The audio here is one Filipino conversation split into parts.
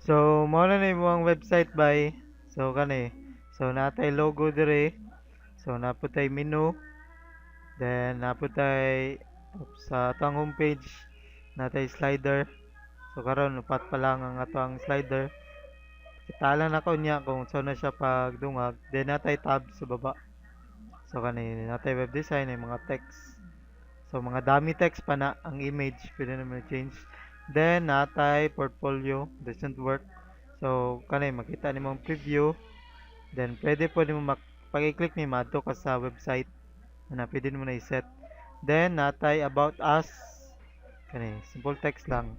So, mo na ni mo ang website by. So, kani. So, natay logo dire. So, naputay menu. Then, naputay sa atong homepage. Natay slider. So, karon upat pa lang ang ato ang slider. Kita lang na ko niya kung saan na siya pagdungag. Then, natay tab sa baba. So, kani. Natay web design, yung mga text. So, mga dami text pa na ang image. Pwede naman change. Then, natay portfolio. Doesn't work. So, kanay makita ni mong preview. Then, pwede po ni mo pag-i-click ni madto ka sa website na pwede mo na i-set. Then, natay about us. Kanay, simple text lang.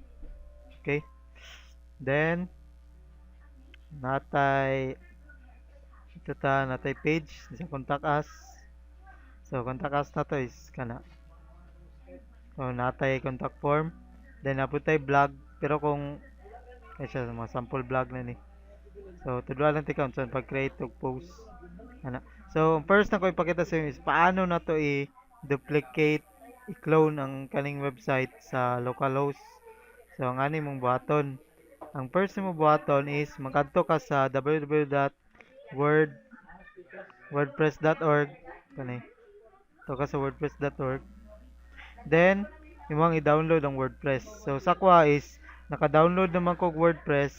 Okay? Then, natay ito natay page sa contact us. So, contact us na to is kana. So, natay contact form. Then, naputay blog. Pero kung ay siya, mga sample blog na ni. So, tudwa lang tika so pag-create og post. Ana. So, first na ko ipakita sa inyo is paano na to i-duplicate, i-clone ang kaning website sa localhost. So, ang ani mong buhaton. Ang first mo buhaton is magkadto ka sa www.wordpress.org kani. To ka sa wordpress.org. Then, imong i-download ang WordPress. So, sa kwa is naka-download naman ko WordPress.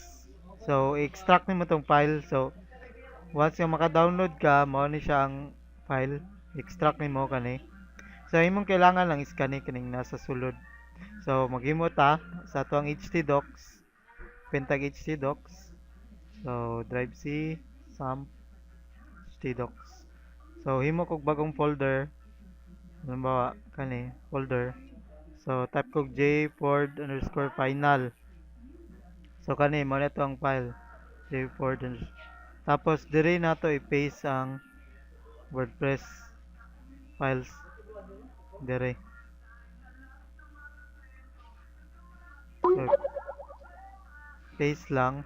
So, i-extract nimo tong file. So, once nga maka-download ka, mao ni siya ang file. Extract nimo kani. So imong kailangan lang is kani kining nasa sulod. So maghimo ta sa atong htdocs, pentag htdocs. So drive C, sum, htdocs. So himo kog bagong folder. Halimbawa kani folder. So type kog jford_final. So kani mo na to ang file. jford. Tapos diri nato i-paste ang WordPress files dire. So, paste lang.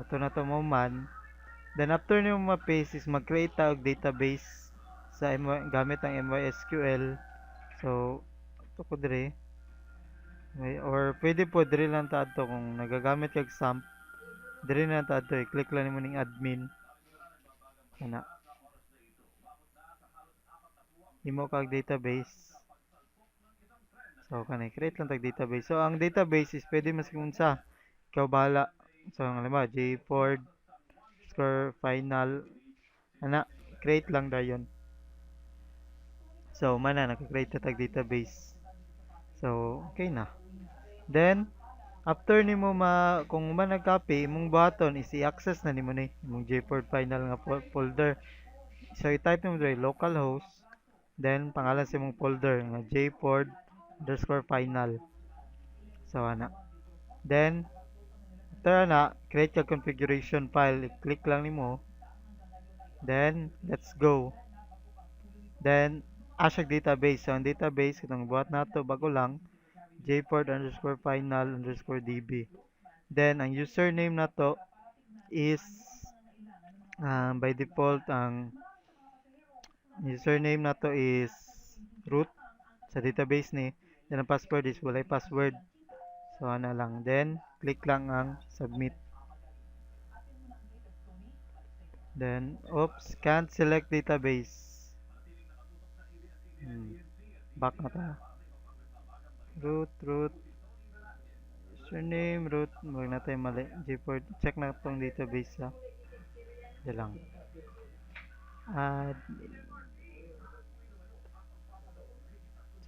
Ito na to mo man. Then after nyo ma-paste is mag-create ta og database sa gamit ang MySQL. So, ito ko dire. Or pwede po dire lang ta adto kung nagagamit kag SAMP. Dire na ta adto i-click lang nimo ning admin. Kana. Imo kag database. So, kana create lang tag database. So, ang database is pwede mas unsa. Ikaw bahala. So, halimbawa, JFord score final. Ana, create lang dayon. So, mana naka-create na tag database. So, okay na. Then, after nimo kung man nag-copy, imong button is i-access na nimo ni imong JFord final nga folder. So, i-type nimo dre localhost, then pangalan sa imong folder nga jford_final. So, ana. Then, after na, create your configuration file. I-click lang nimo. Then, let's go. Then, Ashag database. So, ang database, itong buhat na to bago lang, jport_final_db. Then, ang username na to is, by default, ang username na to is root sa database ni. Then, ang password is walay password. So, ano lang. Then, click lang ang submit. Then, oops, can't select database. Back na ta. Root. Username, root. Huwag na tayo mali. Gport. Check na itong database ha. Yan lang. Add.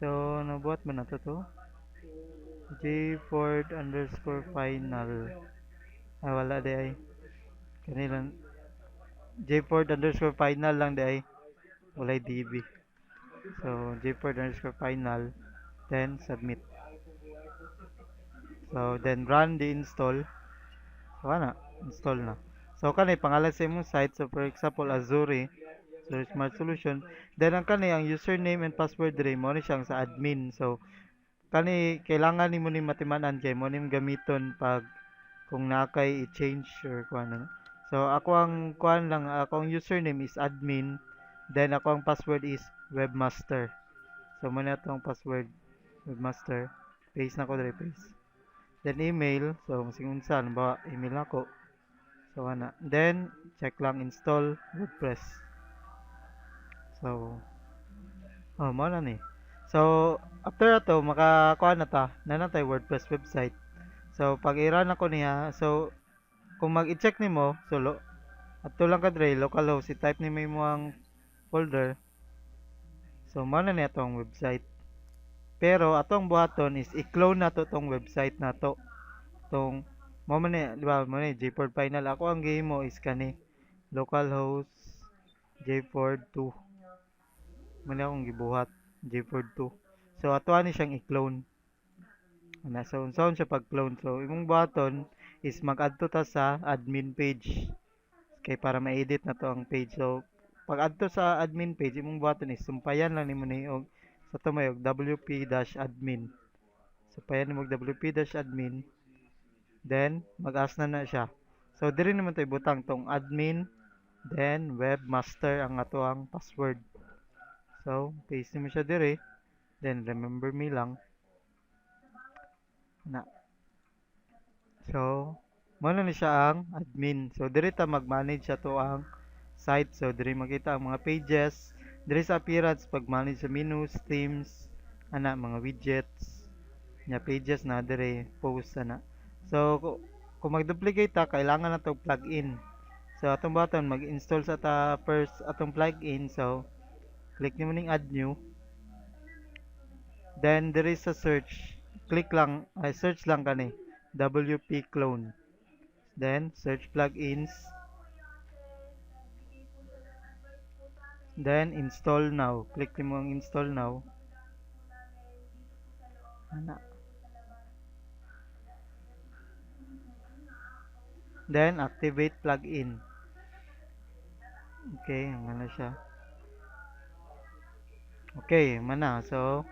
So, nabuhat mo na to? jford_final. Ay, wala di ay. Kanilang jford_final lang di ay. Walay db. So, jford_final. Then, submit. So, then run the install. So, ano? Install na. So, kanay pangalan sa imong site. So, for example, Azure. So, Smart Solution. Then, ang kanay, ang username and password dire mo ni siyang sa admin. So, kani kailangan nimo ni matiman-an kay mo nim gamiton pag kung nakay i-change or kuan ano. So, ako ang kuan lang, ako ang username is admin. Then, ako ang password is webmaster. So mo na itong password webmaster. Paste na ko dre paste. Then email, so masing unsa ba email nako. So ana. Then check lang install WordPress. So mo na ni. So after ato makakuha na ta na tay WordPress website. So pag i-run ako niya, so kung mag-i-check nimo, so ato lang ka dre localhost i-type nimo imong folder. So mo na niya tong website. Pero atong buhaton is i-clone na to tong website na to. Tong mo man ni, di ba, mo ni JFord Final. Ako ang game mo is kani localhost JFord 2. Muna akong gibuhat JFord 2. So ato ani siyang i-clone. So unsaon siya pag-clone. So imong buhaton is mag-add to ta sa admin page. Kay para ma-edit na to ang page. So pag add to sa admin page, imong buhaton is sumpayan lang nimo ni og sa tumayog wp-admin. Sumpayan nimo og wp-admin. Then mag-ask na siya. So diri naman tayo butang tong admin, then webmaster ang ato ang password. So paste mo siya diri, then remember me lang na. So mo na ni siya ang admin. So diri ta mag-manage sa to ang site. So diri makita ang mga pages, diri sa appearance pag-manage sa menus, themes, mga widgets, nya pages na diri post ana. So kung mag-duplicate ta kailangan na to plugin. So atong button mag-install sa ta first atong plugin. So click nimo ning add new. Then there is a search. Click lang, search lang kani WP clone. Then search plugins. Then install now. Click nimo ang install now. Ana. Then activate plugin. Okay, ano siya. Okay, mana. So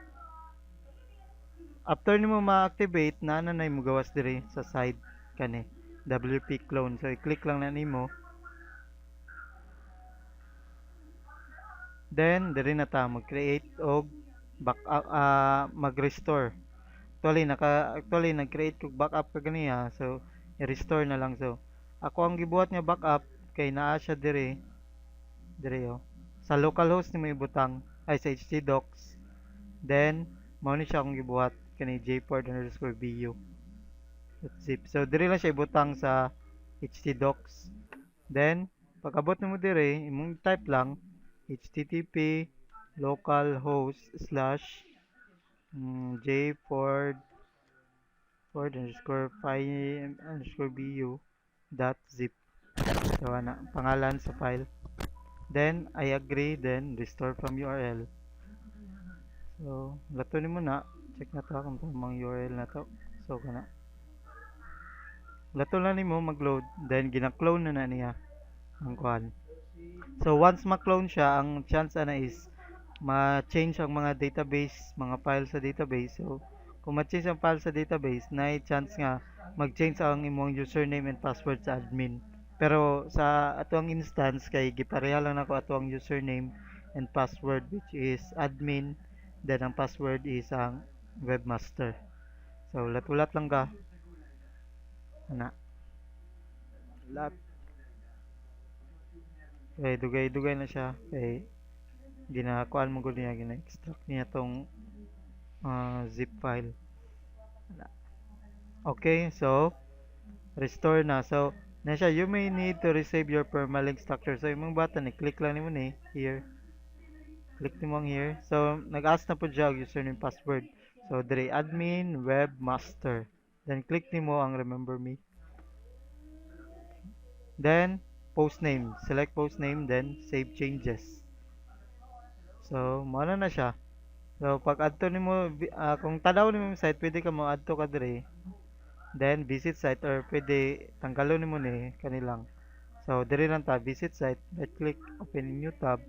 after nimo ma-activate na mo gawas diri sa side kani WP clone. So i-click lang na nimo. Then diri na ta mag-create og mag-restore. Actually nag-create kog backup ka ganiya. So i-restore na lang. So ako ang gibuhat nga backup kay naa siya diri oh. Sa localhost nimo ibutang ay sa htdocs. Then mao ni siya akong gibuhat kani jport_bu. Zip. So diri lang siya ibutang sa htdocs. Then pag-abot nimo diri imong type lang http localhost / jport_bu.zip. So ana pangalan sa file. Then I agree, then restore from URL. So lato nimo na check na to kung tamang URL na to. So kana lato lang nimo mag-load, then gina-clone na niya ang kuan. So once ma-clone siya, ang chance ana is ma-change ang mga database, mga file sa database. So kung ma-change ang file sa database, na chance nga mag-change ang imong username and password sa admin. Pero sa atong instance kay gipareha lang nako atong username and password which is admin, then ang password is ang webmaster. So ulat-ulat lang ka. Ana. Ulat. Okay, dugay-dugay na siya. Okay, ginakuan mo gud niya, gina-extract niya tong zip file. Okay, so restore na. So na siya, you may need to resave your permalink structure. So imong button i-click lang nimo ni here. Click nimo ang here. So nag-ask na po siya og username password. So dire admin webmaster. Then click nimo ang remember me. Then post name, select post name, then save changes. So mo na siya. So pag adto nimo kung tanaw nimo yung site, pwede ka mo adto ka dire. Then visit site or pwede tanggalon nimo ni kanilang. So dire lang ta visit site, right click, open new tab.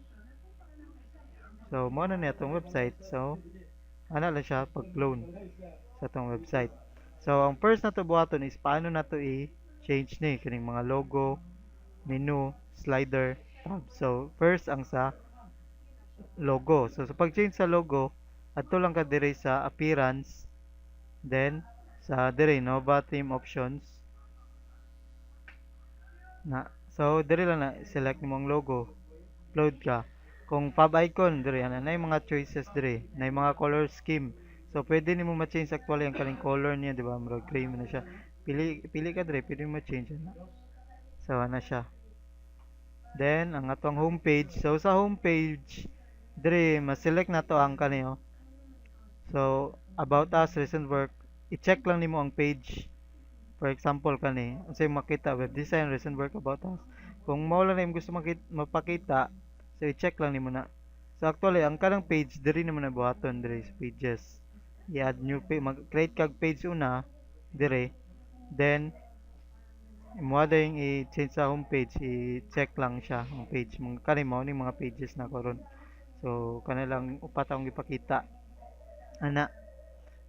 So mo na niya tong website. So ana lang siya pag clone sa tong website. So ang first na to buhaton is paano na to i-change ni kaning mga logo, menu, slider, tab. So first ang sa logo. So sa pag-change sa logo, adto lang ka diri sa appearance, then sa diri Nova theme options na. So diri lang na select nimo ang logo, upload ka. Kung pub icon diri ana na mga choices diri, na mga color scheme. So pwede nimo ma-change actually ang kaning color niya, di ba? Murag gray man na siya. Pili pili ka diri, pwede mo ma-change ana. So ana siya. Then ang atong homepage. So sa homepage diri ma-select na to ang kaniyo. So about us recent work, i-check lang nimo ang page. For example kani, unsay makita web design recent work about us. Kung mao lang na imong gusto mapakita, so i-check lang nimo na. So actually ang kanang page diri naman na buhaton diri sa pages. I-add new page, mag-create kag page una diri. Then imo ding i-change sa homepage, i-check lang siya ang page. Mga kani mao ni mga pages na karon. So kana lang upat akong ipakita. Ana.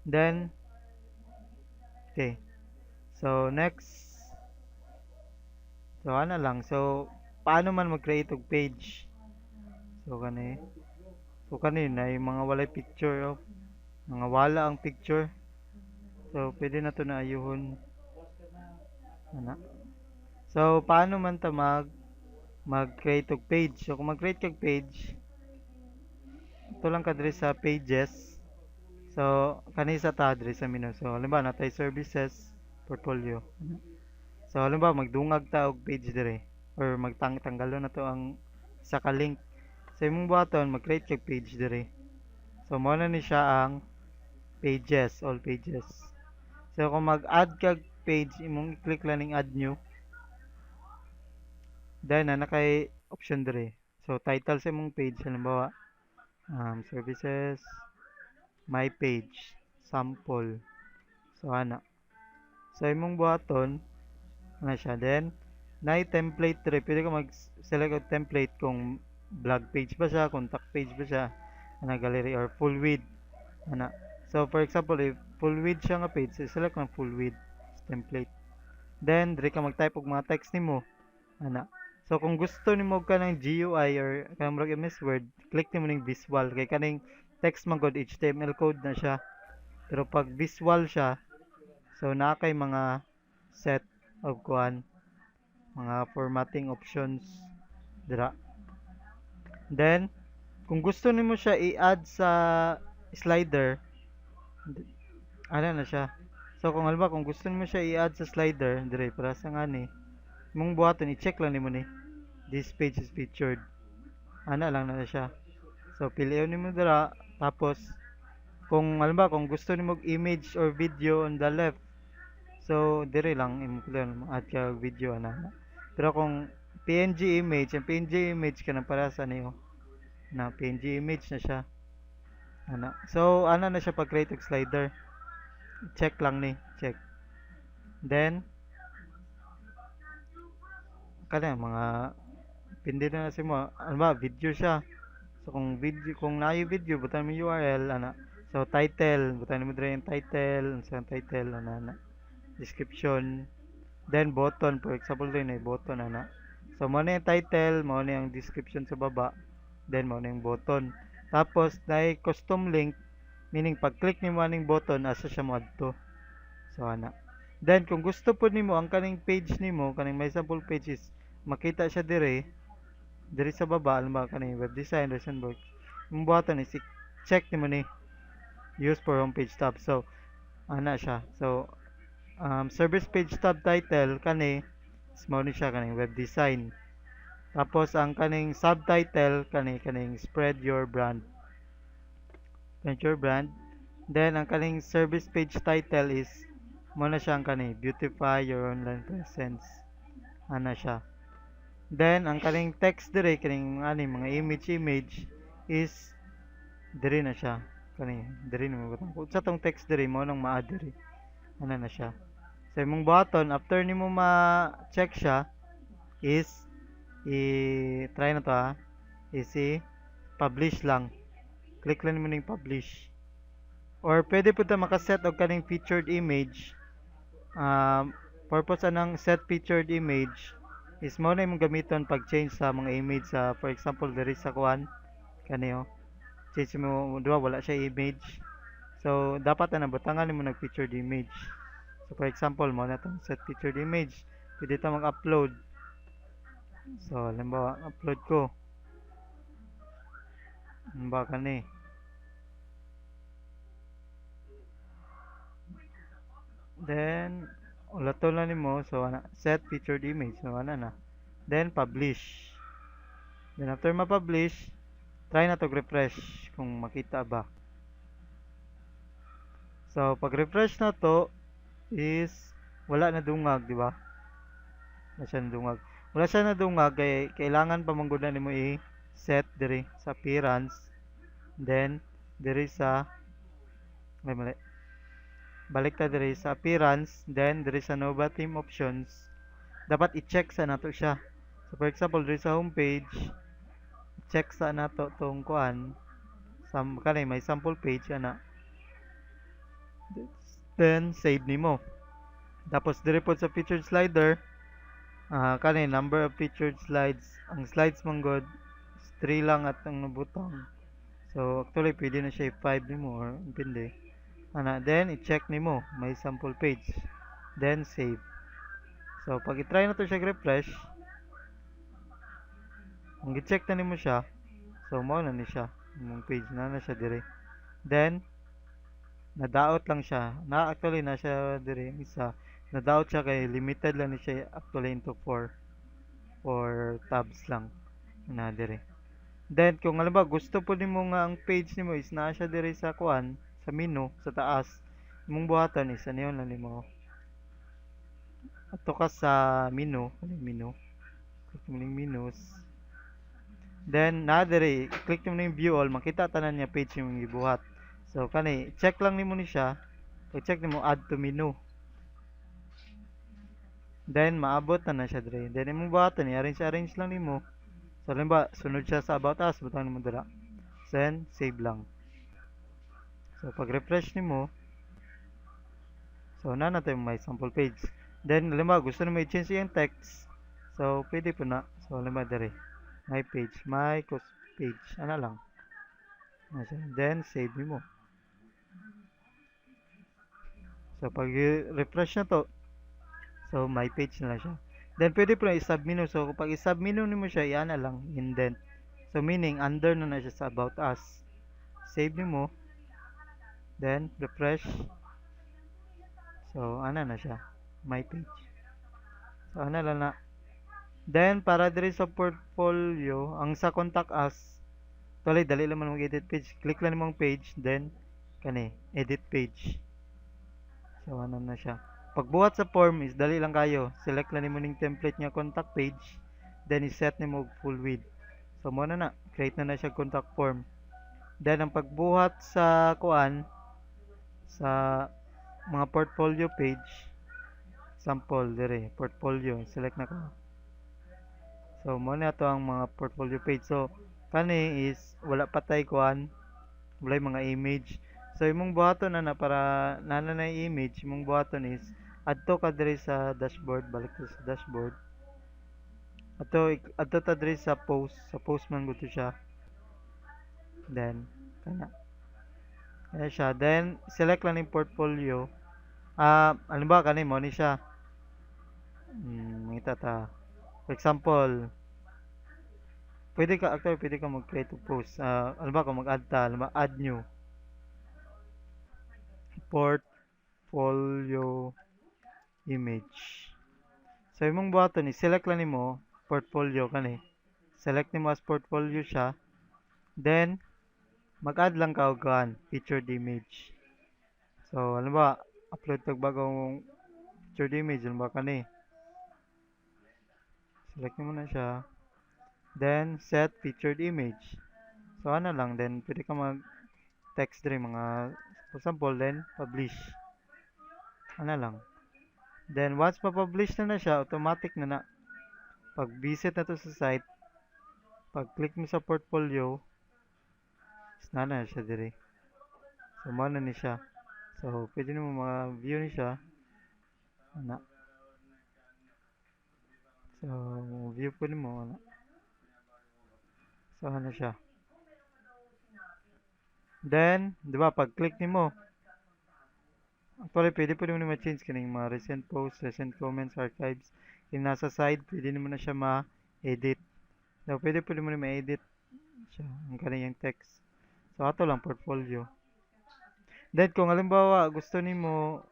Then okay. So next, so ana lang. So paano man mag-create og page? So kani. So kani na yung mga walay picture oh. Mga wala ang picture. So pwede na to na ayuhon. Ana. So paano man ta mag-create og page? So kung mag-create kag page, ito lang ka diri sa pages. So kani sa ta diri sa menu. So halimbawa natay services, portfolio. So halimbawa magdungag ta og page diri or magtanggalon na to ang sa ka link. Sa imong buhaton mag-create kag page diri. So mo na ni siya ang pages, all pages. So kung mag-add kag page, imong i-click lang ning add new. Then na kay option diri. So title sa imong page halimbawa services, my page, sample. So ana. So imong buhaton na siya. Then na template diri. Pwede ka mag-select og template kung blog page ba siya, contact page ba siya, ana gallery or full width. Ana. So for example, if full width siya nga page, select lang full width template. Then diri ka mag-type og mga text nimo. Ana. So kung gusto nimo ka ng GUI or kanang murag MS Word, click nimo ning visual kay kaning text man god HTML code na siya. Pero pag visual siya, so naa kay mga set of kuan, mga formatting options dira. Then kung gusto nimo siya i-add sa slider, ano na siya. So kung halimbawa kung gusto nimo siya i-add sa slider, dire para sa ngani, mong buhaton i-check lang nimo ni. This page is featured. Ana lang na siya. So piliin nimo dira tapos kung halimbawa kung gusto nimo image or video on the left, so dire lang imo kulang add ka video ana. Pero kung PNG image, ang PNG image ka na para sa niyo. Na PNG image na siya. Ana. So ana na siya pag create og slider. Check lang ni, check. Then kana mga pindi na sa mo, ano ba, video siya. So kung naay video, butan mo URL ana. So title, butan mo dire yung title, sa title ana. Description, then button, for example din ay button ana. So mo na yung title, mo na yung description sa baba, then mo na yung button. Tapos na custom link, meaning pag click nimo aning button asa siya mo adto. So ana. Then kung gusto po nimo ang kaning page nimo, kaning may sample pages, makita siya diri sa baba, alam ba kaning web design recent work. Yung buhatan is check nimo ni use for homepage tab. So ana siya. So service page tab title kani small ni siya kaning web design. Tapos ang kaning subtitle kaning spread your brand. Spread your brand. Then ang kaning service page title is mo na siya ang kaning beautify your online presence. Ana siya. Then ang kaning text dire kaning ani mga image is dire na siya. Kani dire na mo butang. Kung sa tong text dire mo nang maa dire. Ana na siya. So imong button after nimo ma-check siya is i-try na to ha. Is i-publish lang. Click lang mo ning publish. Or pwede po ta makaset og kaning featured image. Purpose anang set featured image is mo na imong gamiton pag change sa mga image sa for example diri sa kuan kaniyo. change mo, diba, wala siya image. So, dapat na nabutangan mo nag-featured image. So, for example, mo na itong set featured image. Pwede ito mag-upload. So, halimbawa, upload ko. Halimbawa ka ni. Then, ulato na nimo. So, set featured image. So, na. Then, publish. Then, after ma-publish, try na to refresh kung makita ba. So, pag refresh na to is wala na dungag, di ba? Wala siya na dungag. Wala siya na dungag kay kailangan pa manggod na nimo i-set diri sa appearance. Then diri sa mali. Balik ta diri sa appearance, then diri sa Nova theme options. Dapat i-check sa nato siya. So for example, diri sa homepage, check sa nato tong kuan. Kanay may sample page ana. Then save nimo. Tapos diri pod sa featured slider, kanay number of featured slides. Ang slides manggod 3 lang at ang nabutang. So actually pwede na siya 5 nimo or pindi. Then i-check nimo may sample page. Then save. So pag i-try na to siya refresh, kung i-check na nimo siya, so mao na ni siya. Yung page na siya dire. Then nadaot lang siya. Actually na siya dire isa. Nadaot siya kay limited lang ni siya actually into 4 tabs lang na dire. Then kung halimbawa gusto po nimo nga ang page nimo is naa siya dire sa kuan, sa menu sa taas, imong buhaton is ano yun lang nimo. Ato ka sa menu, click mo ning menus. Then naa dire, click mo ning view all, makita tanan niya page imong gibuhat. So kani, check lang nimo ni siya. I-check nimo add to menu. Then maabot na siya dire. Then imong buhaton i-arrange lang nimo. So halimbawa sunod siya sa about us, butang nimo dira. Then save lang. So pag refresh nimo, so na natin may sample page. Then halimbawa gusto nimo i-change yung text. So pwede po na. So halimbawa dire. My page, my page. Ano lang. Then save nimo. So pag refresh na to, so my page na lang siya. Then pwede po na i-sub menu. So pag i-sub menu nimo siya, iyan na lang indent. So meaning under na siya sa about us. Save nimo. Then refresh. So ana na siya. My page. So ana lang na. Then para diri sa portfolio, ang sa contact us, tuloy dali lang man mag-edit page. Click lang nimong page, then kani edit page. So ano na siya. Pagbuhat sa form is dali lang kayo. Select lang nimo ning template nga contact page, then i-set nimo full width. So mo na create na siya contact form. Then ang pagbuhat sa kuan sa mga portfolio page, sample dire, portfolio, select na ko. So mo na to ang mga portfolio page. So kani is wala patay kuan, wala mga image. So imong buhaton na para nana na image, imong buhaton is adto ka diri sa dashboard, balik ka sa dashboard. Adto ta diri sa post man gusto siya. Then kana siya. Then select lang ning portfolio. Halimbawa kani mo ni siya. Ngita ta. For example, pwede ka mag-create of post. Halimbawa kung mag-add ta, halimbawa add new. Portfolio image. So imong buhaton ni select lang nimo portfolio kani. Select nimo as portfolio siya. Then mag-add lang ka og featured image. So halimbawa upload tag bagong featured image halimbawa kani. Select nimo na siya. Then set featured image. So ano lang, then pwede ka mag text diri mga for example, then publish. Ano lang. Then once ma-publish na siya, automatic na. Pag visit na to sa site, pag click mo sa portfolio, na siya diri. So mo na ni siya. So pwede mo ma-view ni siya. Ana. So view po nimo ana. So ano siya. Then, di ba, pag-click nimo, actually, pwede mo na ma-change kining mga recent posts, recent comments, archives. Yung nasa side, pwede mo na siya ma-edit. So, pwede mo na ma-edit siya, ang kaniyang text. So, ato lang, portfolio. Then, kung halimbawa, gusto nimo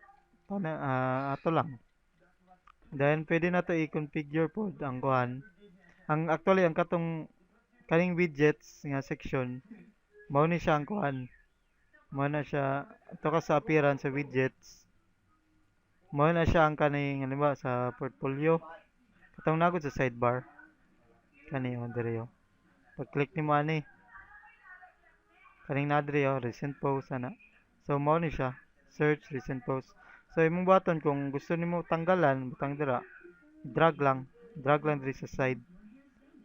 ato lang. Then, pwede na to i-configure po ang kuhan. Actually, ang kaning widgets nga section, mao ni siya ang kuhan. Mao na siya, ito ka sa appearance sa widgets. Mao na siya ang kaning, halimbawa, sa portfolio. Katong nagod sa sidebar. Kani yung dire yo. Pag-click ni mo ani, kaning na dire yo, recent post ana. So, mao ni siya. Search, recent post. So, imong button kung gusto nimo tanggalan, butang dira, drag lang. Drag lang diri sa side.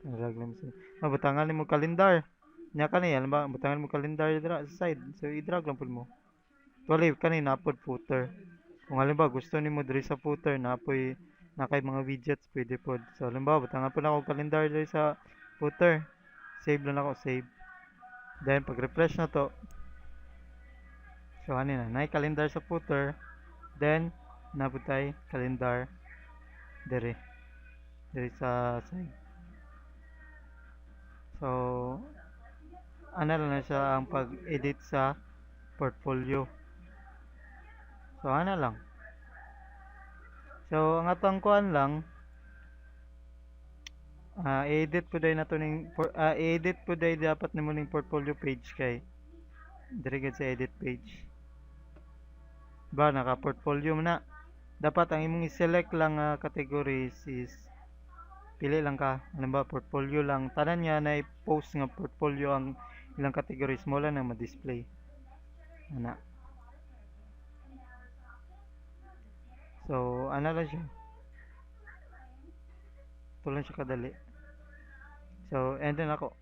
Drag lang sa mabutangan nimo kalendar. Nya kani, ba, butangan mo kalendar dira sa side. So, i-drag lang pud mo. Tuwali, kani napod footer. Kung halimbawa gusto nimo diri sa footer, na kay mga widgets, pwede pod. So, halimbawa, butangan po na ako kalendar diri sa footer. Save lang ako, save. Then, pag-refresh na to, so, ano na, calendar sa footer. Then, nabutay calendar diri. Diri sa side. So, ano lang na siya ang pag-edit sa portfolio. So, ano lang. So, ang atong kuan lang, edit po day na to edit po day dapat nimo ning portfolio page kay dire gid sa edit page. Ba naka portfolio mo na. Dapat ang imong i-select lang categories is pili lang ka. Halimbawa portfolio lang. Tanan niya na post nga portfolio ang ilang categories mo lang na ma-display. Ana. So, ano lang siya. Ito lang siya kadali. So, end na ako.